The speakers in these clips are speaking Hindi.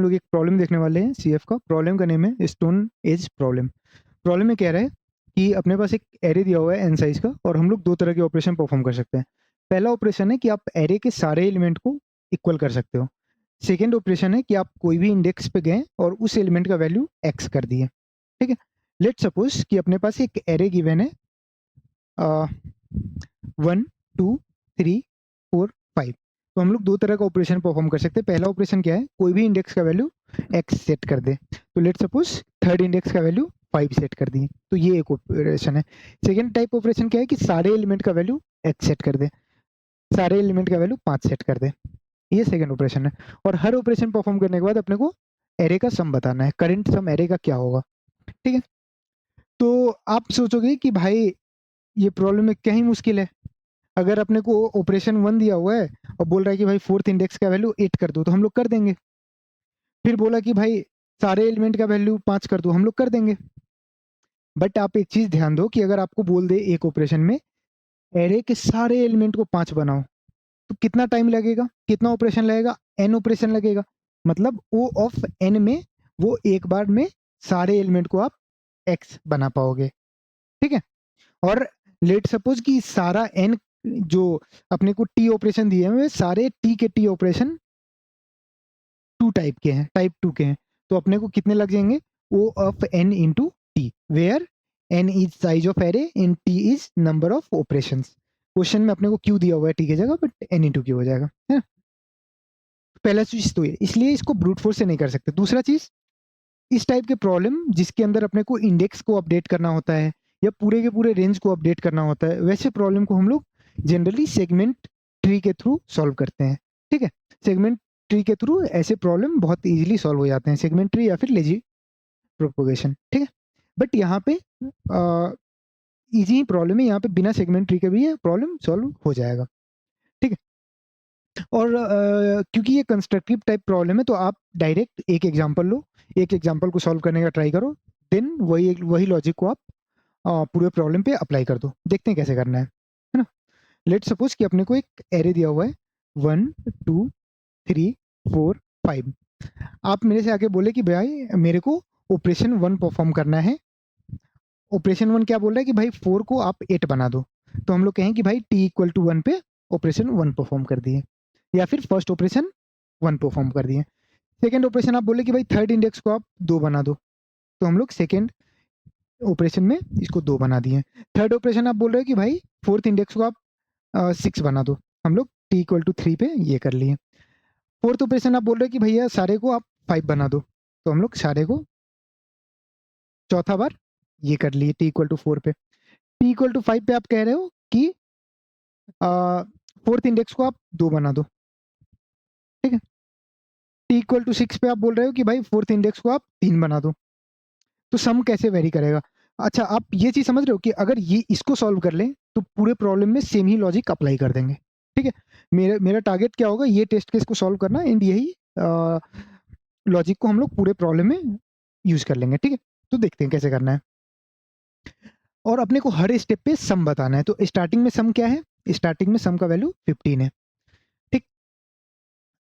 लोग एक प्रॉब्लम देखने वाले हैं सीएफ का। प्रॉब्लम का नेम है स्टोन एज प्रॉब्लम। प्रॉब्लम में कह रहा है कि अपने पास एक एरे दिया हुआ है एन साइज का और हम लोग दो तरह के ऑपरेशन परफॉर्म कर सकते हैं। पहला ऑपरेशन है कि आप एरे के सारे एलिमेंट को इक्वल कर सकते हो। सेकेंड ऑपरेशन है कि आप कोई भी इंडेक्स पे गए और उस एलिमेंट का वैल्यू एक्स कर दिए। ठीक है, लेट सपोज कि अपने पास एक एरे गिवन है 1 2 3 4 5। तो हम लोग दो तरह का ऑपरेशन परफॉर्म कर सकते हैं। पहला ऑपरेशन क्या है, कोई भी इंडेक्स का वैल्यू एक्स सेट कर दे। तो लेट सपोज थर्ड इंडेक्स का वैल्यू 5 सेट कर दिए, तो ये एक ऑपरेशन है। सेकेंड टाइप ऑपरेशन क्या है कि सारे एलिमेंट का वैल्यू एक्स सेट कर दे, सारे एलिमेंट का वैल्यू 5 सेट कर दे। ये सेकेंड ऑपरेशन है। और हर ऑपरेशन परफॉर्म करने के बाद अपने को एरे का सम बताना है, करंट सम एरे का क्या होगा। ठीक है, तो आप सोचोगे कि भाई ये प्रॉब्लम में क्या ही मुश्किल है। अगर अपने को ऑपरेशन 1 दिया हुआ है और बोल रहा है कि भाई फोर्थ इंडेक्स का वैल्यू 8 कर दो, तो हम लोग कर देंगे। फिर बोला कि भाई सारे एलिमेंट का वैल्यू 5 कर दो, हम लोग कर देंगे। बट आप एक चीज ध्यान दो कि अगर आपको बोल दे एक ऑपरेशन में एरे के सारे एलिमेंट को 5 बनाओ, तो कितना टाइम लगेगा, कितना ऑपरेशन लगेगा, एन ऑपरेशन लगेगा। मतलब ओ ऑफ एन में वो एक बार में सारे एलिमेंट को आप एक्स बना पाओगे। ठीक है, और लेट सपोज कि सारा एन जो अपने को टी ऑपरेशन दिए हैं, वे सारे टी के टी ऑपरेशन टू टाइप के हैं, टाइप 2 के हैं। तो अपने को कितने लग जाएंगे, O of N into T, where N is size of array in T is number of operations. Question में अपने को क्यू दिया हुआ है टी की जगह, बट एन इंटू क्यू हो जाएगा, है ना। पहला चीज तो ये, इसलिए इसको ब्रूट फोर्स से नहीं कर सकते। दूसरा चीज, इस टाइप के प्रॉब्लम जिसके अंदर अपने को इंडेक्स को अपडेट करना होता है या पूरे के पूरे रेंज को अपडेट करना होता है, वैसे प्रॉब्लम को हम लोग जनरली सेगमेंट ट्री के थ्रू सॉल्व करते हैं। ठीक है, सेगमेंट ट्री के थ्रू ऐसे प्रॉब्लम बहुत इजीली सॉल्व हो जाते हैं, सेगमेंट ट्री या फिर लेजी प्रोपोगेशन। ठीक है, बट यहाँ पे इजी प्रॉब्लम है, यहाँ पे बिना सेगमेंट ट्री के भी ये प्रॉब्लम सॉल्व हो जाएगा। ठीक है, और क्योंकि ये कंस्ट्रक्टिव टाइप प्रॉब्लम है, तो आप डायरेक्ट एक एग्जांपल लो, एक एग्जांपल को सॉल्व करने का ट्राई करो, देन वही लॉजिक को आप पूरे प्रॉब्लम पे अप्लाई कर दो। देखते हैं कैसे करना है ना। लेट सपोज कि अपने को एक एरे दिया हुआ है 1 2 3 4 5। आप मेरे से आके बोले कि भाई मेरे को ऑपरेशन 1 परफॉर्म करना है। ऑपरेशन 1 क्या बोल रहा है कि भाई 4 को आप 8 बना दो। तो हम लोग कहें कि भाई टी इक्वल टू 1 पे ऑपरेशन 1 परफॉर्म कर दिए, या फिर फर्स्ट ऑपरेशन 1 परफॉर्म कर दिए। सेकेंड ऑपरेशन आप बोले कि भाई थर्ड इंडेक्स को आप 2 बना दो, तो हम लोग सेकेंड ऑपरेशन में इसको 2 बना दिए। थर्ड ऑपरेशन आप बोल रहे हो कि भाई फोर्थ इंडेक्स को आप 6 बना दो, हम लोग टी इक्वल टू 3 पे ये कर लिए। फोर्थ ऑपरेशन आप बोल रहे हो कि भैया सारे को आप 5 बना दो, तो हम लोग सारे को चौथा बार ये कर लिए टी इक्वल टू 4 पे। टी इक्वल टू 5 पे आप कह रहे हो कि फोर्थ इंडेक्स को आप 2 बना दो। ठीक है, टी इक्वल टू 6 पे आप बोल रहे हो कि भाई फोर्थ इंडेक्स को आप 3 बना दो। तो सम कैसे वेरी करेगा। अच्छा, आप ये चीज समझ रहे हो कि अगर ये इसको सॉल्व कर लें तो पूरे प्रॉब्लम में सेम ही लॉजिक अप्लाई कर देंगे। ठीक है, मेरा मेरा टारगेट क्या होगा, ये टेस्ट केस को सॉल्व करना, एंड यही लॉजिक को हम लोग पूरे प्रॉब्लम में यूज कर लेंगे। ठीक है, तो देखते हैं कैसे करना है। और अपने को हर स्टेप पे सम बताना है। तो स्टार्टिंग में सम क्या है, स्टार्टिंग में सम का वैल्यू 15 है। ठीक,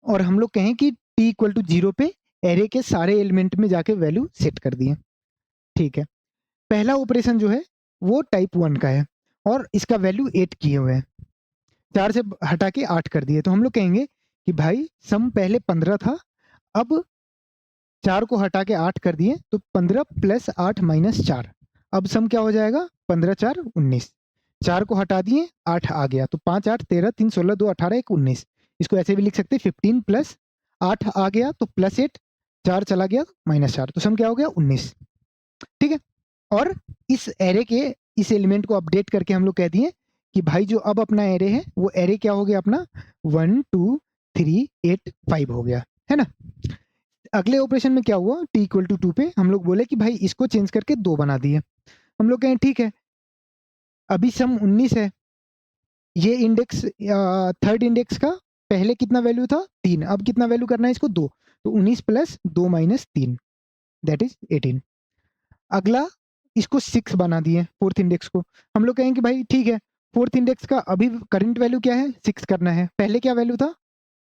और हम लोग कहें कि t इक्वल टू 0 पे एरे के सारे एलिमेंट में जाके वैल्यू सेट कर दिए। ठीक है, पहला ऑपरेशन जो है वो टाइप 1 का है और इसका वैल्यू 8 किए हुए हैं, 4 से हटा के 8 कर दिए। तो हम लोग कहेंगे कि भाई सम पहले 15 था, अब 4 को हटा के 8 कर दिए, तो 15 प्लस 8 माइनस 4। अब सम क्या हो जाएगा, 15 4 19। 4 को हटा दिए, 8 आ गया, तो 5 8 13 3 16 2 18 1 19। इसको ऐसे भी लिख सकते हैं 15 प्लस 8 आ गया तो प्लस 8, 4 चला गया माइनस 4, तो सम क्या हो गया 19। ठीक है, और इस एरे के इस एलिमेंट को अपडेट करके हम लोग कह दिए कि भाई जो अब अपना एरे है वो एरे क्या हो गया अपना 1 2 3 8 5 हो गया, है ना। अगले ऑपरेशन में क्या हुआ, टी इक्वल टू 2 पे हम लोग बोले कि भाई इसको चेंज करके 2 बना दिए। हम लोग कहें ठीक है, अभी सम 19 है, ये इंडेक्स थर्ड इंडेक्स का पहले कितना वैल्यू था 3, अब कितना वैल्यू करना है इसको 2, तो 19 प्लस 2 माइनस 3 दैट इज 18। अगला इसको 6 बना दिए फोर्थ इंडेक्स को। हम लोग कहें कि भाई ठीक है, फोर्थ इंडेक्स का अभी करंट वैल्यू क्या है 6 करना है, पहले क्या वैल्यू था,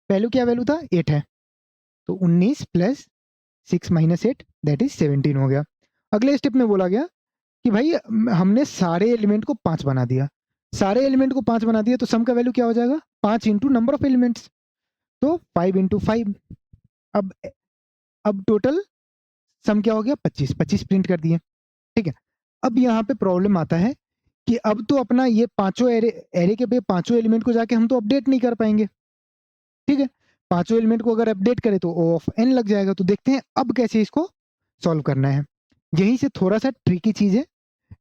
पहले क्या वैल्यू था 8 है, तो 19 प्लस 6 माइनस 8 दैट इज 17 हो गया। अगले स्टेप में बोला गया कि भाई हमने सारे एलिमेंट को 5 बना दिया, सारे एलिमेंट को 5 बना दिया, तो सम का वैल्यू क्या हो जाएगा? 5 इंटू नंबर ऑफ एलिमेंट्स, तो 5 इंटू 5। अब टोटल सम क्या हो गया? 25। 25 प्रिंट कर दिए, ठीक है। अब यहाँ पे प्रॉब्लम आता है कि अब तो अपना ये पांचों एरे के पे पांचों एलिमेंट को जाके हम तो अपडेट नहीं कर पाएंगे, ठीक है। पांचों एलिमेंट को अगर अपडेट करें तो O ऑफ n लग जाएगा। तो देखते हैं अब कैसे इसको सॉल्व करना है। यहीं से थोड़ा सा ट्रिकी चीज है,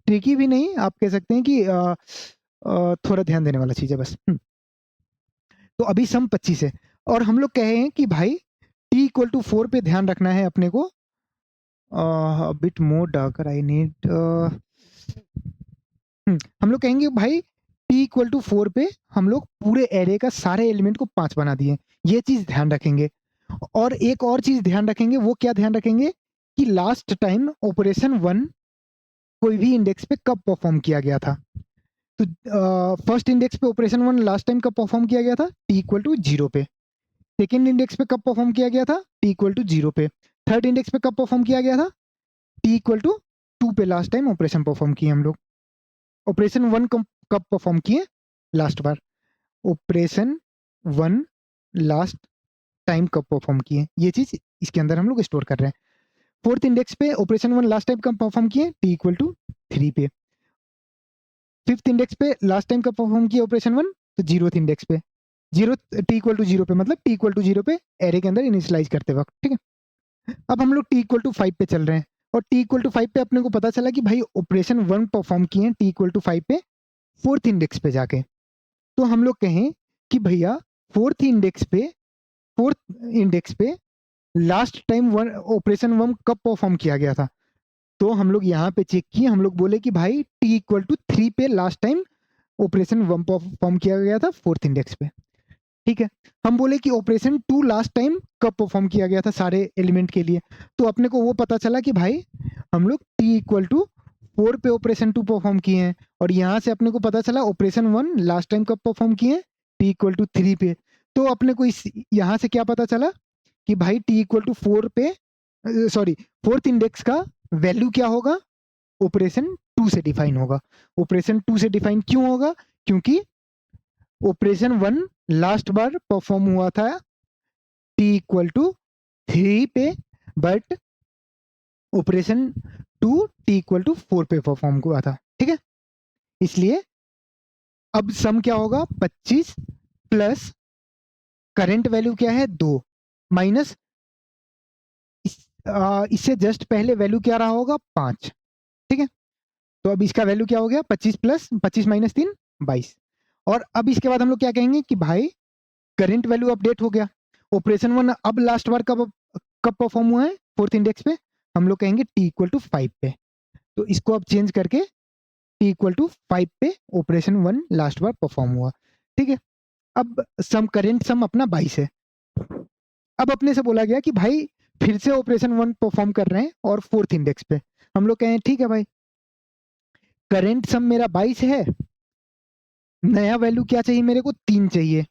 ट्रिकी भी नहीं, आप कह सकते हैं कि थोड़ा ध्यान देने वाला चीज है बस। तो अभी सम 25 है और हम लोग कहे हैं कि भाई t इक्वल टू 4 पे ध्यान रखना है अपने को। Bit more darker I need. हम लोग कहेंगे भाई t इक्वल टू 4 पे हम लोग पूरे एरे का सारे एलिमेंट को 5 बना दिए, ये चीज ध्यान रखेंगे। और एक और चीज ध्यान रखेंगे, वो क्या ध्यान रखेंगे कि लास्ट टाइम ऑपरेशन 1 कोई भी इंडेक्स पे कब परफॉर्म किया गया था। तो फर्स्ट इंडेक्स पे ऑपरेशन 1 लास्ट टाइम कब परफॉर्म किया गया था? t इक्वल टू 0 पे। सेकेंड इंडेक्स पे कब परफॉर्म किया गया था? t इक्वल टू 0 पे। थर्ड इंडेक्स पे कब परफॉर्म किया गया था? t इक्वल टू 2 पे लास्ट टाइम ऑपरेशन परफॉर्म किए हम लोग। ऑपरेशन 1 कब परफॉर्म किए लास्ट बार? ऑपरेशन 1 लास्ट टाइम कब परफॉर्म किए, ये चीज इसके अंदर हम लोग स्टोर कर रहे हैं। फोर्थ इंडेक्स पे ऑपरेशन 1 लास्ट टाइम कब परफॉर्म किए? t इक्वल टू 3 पे। फिफ्थ इंडेक्स पे लास्ट टाइम कब परफॉर्म किया ऑपरेशन 1? तो जीरोथ इंडेक्स पे, जीरो t इक्वल टू 0 पे, मतलब t इक्वल टू 0 पे एरे के अंदर इनिशियलाइज करते वक्त, ठीक है। अब हम लोग t इक्वल टू 5 पे चल रहे हैं और t इक्वल टू 5 पे अपने को पता चला कि भाई ऑपरेशन 1 परफॉर्म किए हैं t इक्वल टू 5 पे फोर्थ इंडेक्स पे जाके। तो हम लोग कहें कि भैया फोर्थ इंडेक्स पे लास्ट टाइम ऑपरेशन 1 कब परफॉर्म किया गया था। तो हम लोग यहाँ पे चेक किए, हम लोग बोले कि भाई t इक्वल टू 3 पे लास्ट टाइम ऑपरेशन 1 परफॉर्म किया गया था फोर्थ इंडेक्स पे, ठीक है। हम बोले कि ऑपरेशन 2 लास्ट टाइम कब परफॉर्म किया गया था सारे एलिमेंट के लिए। तो अपने को वो पता चला कि भाई हम लोग t इक्वल टू 4 पे ऑपरेशन 2 परफॉर्म किए हैं और यहाँ से अपने को पता चला ऑपरेशन 1 लास्ट टाइम कब परफॉर्म किए हैं? t इक्वल टू 3 पे। तो अपने को इस यहाँ से क्या पता चला कि भाई t इक्वल टू 4 पे, सॉरी, फोर्थ इंडेक्स का वैल्यू क्या होगा? ऑपरेशन 2 से डिफाइन होगा। ऑपरेशन 2 से डिफाइन क्यों होगा? क्योंकि ऑपरेशन 1 लास्ट बार परफॉर्म हुआ था t इक्वल टू 3 पे, but operation 2 t equal to 4 पे परफॉर्म हुआ था, ठीक है। इसलिए अब सम क्या होगा? 25 प्लस करंट वैल्यू क्या है? 2 माइनस इससे जस्ट पहले वैल्यू क्या रहा होगा? 5, ठीक है। तो अब इसका वैल्यू क्या हो गया? 25 प्लस 25 माइनस 3 22। और अब इसके बाद हम लोग क्या कहेंगे कि भाई करंट वैल्यू अपडेट हो गया। ऑपरेशन 1 अब लास्ट बार कब कब परफॉर्म हुआ है फोर्थ इंडेक्स पे? हम लोग कहेंगे t इक्वल टू 5 पे। तो इसको अब चेंज करके t इक्वल टू 5 पे ऑपरेशन 1 लास्ट बार परफॉर्म हुआ, ठीक है। अब सम करंट सम अपना 22 है। अब अपने से बोला गया कि भाई फिर से ऑपरेशन 1 परफॉर्म कर रहे हैं और फोर्थ इंडेक्स पे। हम लोग कहें ठीक है भाई, करंट सम मेरा 22 है, नया वैल्यू क्या चाहिए मेरे को? 3 चाहिए।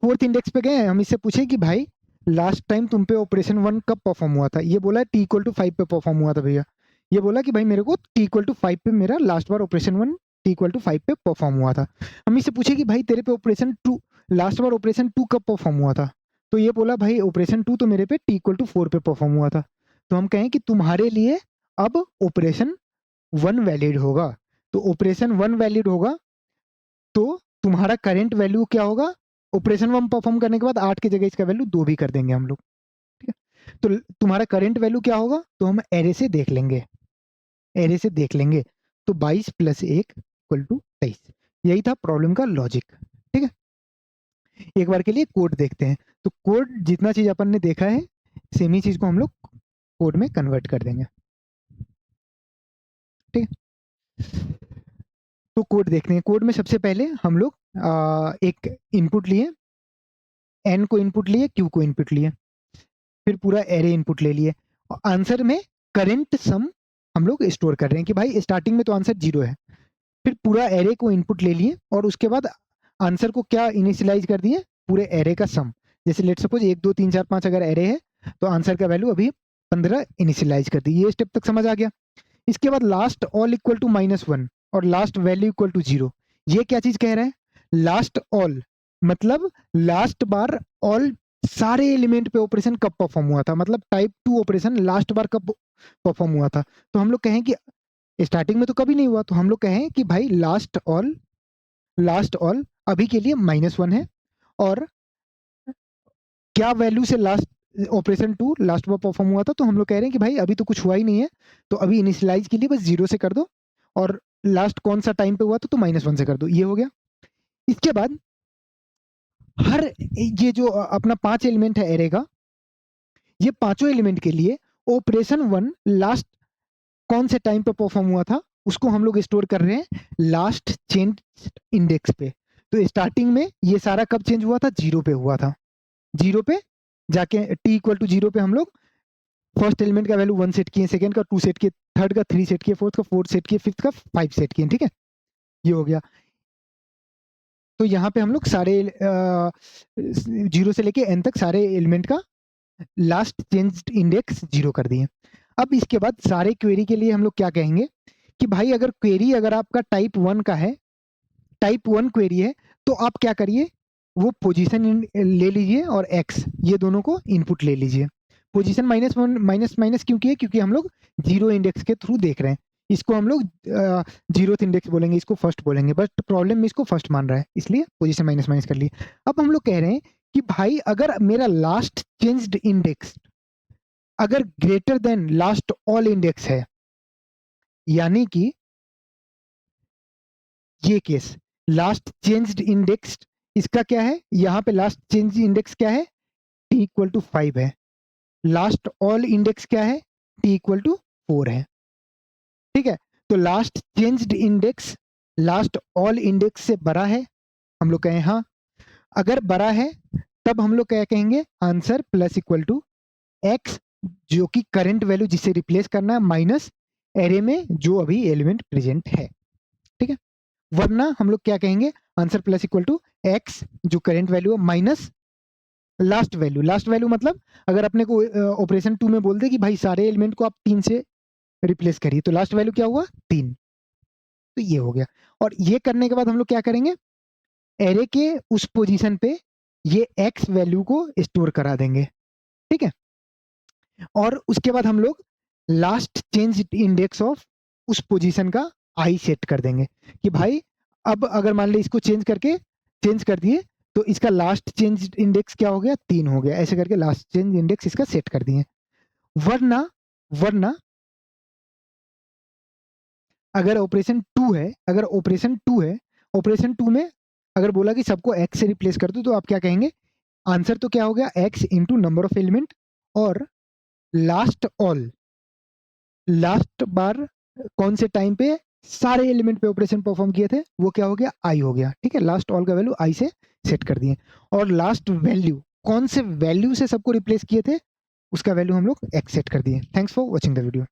फोर्थ इंडेक्स पे गए, हम इससे पूछे कि भाई लास्ट टाइम तुम पे ऑपरेशन 1 कब परफॉर्म हुआ था? ये बोला t इक्वल टू 5 पे परफॉर्म हुआ था भैया। ये बोला कि भाई मेरे को t इक्वल टू 5 पे मेरा लास्ट बार ऑपरेशन 1 t इक्वल टू 5 पे परफॉर्म हुआ था। हम इससे पूछे कि भाई तेरे पे ऑपरेशन 2 लास्ट बार ऑपरेशन 2 कब परफॉर्म हुआ था? तो ये बोला भाई ऑपरेशन 2 तो मेरे पे t इक्वल टू 4 पे परफॉर्म हुआ था। तो हम कहें कि तुम्हारे लिए अब ऑपरेशन 1 वैलिड होगा। तो ऑपरेशन 1 वैलिड होगा तो तुम्हारा करंट वैल्यू क्या होगा? ऑपरेशन 1 परफॉर्म करने के बाद 8 की जगह इसका वैल्यू 2 भी कर देंगे हम लोग, ठीक है। तो तुम्हारा करंट वैल्यू क्या होगा? तो हम एरे से देख लेंगे, एरे से देख लेंगे। तो 22 प्लस 1 इक्वल टू 23। यही था प्रॉब्लम का लॉजिक, ठीक है। एक बार के लिए कोड देखते हैं। तो कोड जितना चीज अपन ने देखा है सेम ही चीज को हम लोग कोड में कन्वर्ट कर देंगे, ठीक है। तो कोड देखते हैं। कोड में सबसे पहले हम लोग एक इनपुट लिए, n को इनपुट लिए, q को इनपुट लिए, फिर पूरा एरे इनपुट ले लिए। और आंसर में करंट सम हम लोग स्टोर कर रहे हैं कि भाई स्टार्टिंग में तो आंसर 0 है। फिर पूरा एरे को इनपुट ले लिए और उसके बाद आंसर को क्या इनिशियलाइज कर दिए? पूरे एरे का सम। जैसे लेट सपोज 1 2 3 4 5 अगर एरे है तो आंसर का वैल्यू अभी 15 इनिशियलाइज कर दी। ये स्टेप तक समझ आ गया। इसके बाद लास्ट ऑल इक्वल टू -1 और लास्ट वैल्यू इक्वल टू 0। ये क्या चीज कह रहा है? लास्ट ऑल मतलब लास्ट बार ऑल सारे एलिमेंट पे ऑपरेशन कब परफॉर्म हुआ था, मतलब टाइप 2 ऑपरेशन लास्ट बार कब परफॉर्म हुआ था। तो हम लोग कहें कि स्टार्टिंग में तो कभी नहीं हुआ, तो हम लोग कहें कि भाई लास्ट ऑल अभी के लिए -1 है, और क्या वैल्यू से लास्ट ऑपरेशन 2 लास्ट बार परफॉर्म हुआ था, तो हम लोग कह रहे हैं कि भाई अभी तो कुछ हुआ ही नहीं है, तो अभी इनिशियलाइज के लिए बस 0 से कर दो, और लास्ट कौन सा टाइम पे हुआ था तो -1 से कर दो। ये हो गया। इसके बाद हर ये जो अपना 5 एलिमेंट है एरे का, ये पांचों एलिमेंट के लिए ऑपरेशन 1 लास्ट कौन से टाइम पे परफॉर्म हुआ था उसको हम लोग स्टोर कर रहे हैं लास्ट चेंज इंडेक्स पे। तो स्टार्टिंग में ये सारा कब चेंज हुआ था? 0 पे हुआ था। 0 पे जाके t इक्वल टू 0 पे हम लोग फर्स्ट एलिमेंट का वैल्यू 1 सेट किए, सेकंड का 2 सेट किए, थर्ड का 3 सेट किए, फोर्थ का 4 सेट किए, फिफ्थ का 5 सेट किए। ठीक है, ये हो गया। तो यहाँ पे हम लोग सारे 0 से लेके n तक सारे एलिमेंट का लास्ट चेंज इंडेक्स 0 कर दिए। अब इसके बाद सारे क्वेरी के लिए हम लोग क्या कहेंगे कि भाई अगर क्वेरी अगर आपका टाइप 1 का है, टाइप 1 क्वेरी है, तो आप क्या करिए, वो पोजीशन ले लीजिए और x ये दोनों को इनपुट ले लीजिए। पोजीशन -1 माइनस क्यों किए? क्योंकि हम लोग 0 इंडेक्स के थ्रू देख रहे हैं। इसको हम लोग 0th इंडेक्स बोलेंगे, इसको फर्स्ट बोलेंगे, बट प्रॉब्लम में इसको फर्स्ट मान रहा है, इसलिए पोजीशन माइनस कर लिए। अब हम लोग कह रहे हैं कि भाई अगर मेरा लास्ट चेंज्ड इंडेक्स अगर greater than last all index है, यानी कि ये केस लास्ट चेंज्ड इंडेक्स इसका क्या है, यहां पे लास्ट चेंज इंडेक्स क्या है? t इक्वल टू 5 है। लास्ट ऑल इंडेक्स क्या है? t इक्वल टू 4 है। ठीक है, तो last changed index last all index से बड़ा है, हम लोग कहें हाँ। अगर बड़ा है तब हम लोग क्या कहेंगे? Answer plus equal to x जो कि करंट वैल्यू जिसे रिप्लेस करना है माइनस एरे में जो अभी एलिमेंट प्रेजेंट है। ठीक है, वरना हम लोग क्या कहेंगे? Answer plus equal to x जो करंट वैल्यू है minus last value. Last value मतलब अगर अपने को ऑपरेशन 2 में बोल दे कि भाई सारे एलिमेंट को आप 3 से रिप्लेस करिए, तो लास्ट वैल्यू क्या हुआ? 3। तो ये हो गया। और ये करने के बाद हम लोग क्या करेंगे? एरे के उस पोजीशन पे ये x वैल्यू को स्टोर करा देंगे। ठीक है, और उसके बाद हम लोग लास्ट चेंज इंडेक्स ऑफ उस पोजीशन का i सेट कर देंगे कि भाई अब अगर मान ली इसको चेंज कर दिए तो इसका लास्ट चेंज इंडेक्स क्या हो गया? 3 हो गया। ऐसे करके लास्ट चेंज इंडेक्स इसका सेट कर दिए। वरना वरना अगर ऑपरेशन 2 है, ऑपरेशन 2 में अगर बोला कि सबको x से रिप्लेस कर दो, तो आप क्या कहेंगे? आंसर तो क्या हो गया? x into number of element, और लास्ट बार कौन से टाइम पे सारे एलिमेंट पे ऑपरेशन परफॉर्म किए थे वो क्या हो गया? i हो गया। ठीक है, लास्ट ऑल का वैल्यू i से सेट कर दिए, और लास्ट वैल्यू कौन से वैल्यू से सबको रिप्लेस किए थे उसका वैल्यू हम लोग x सेट कर दिए। Thanks for watching the video.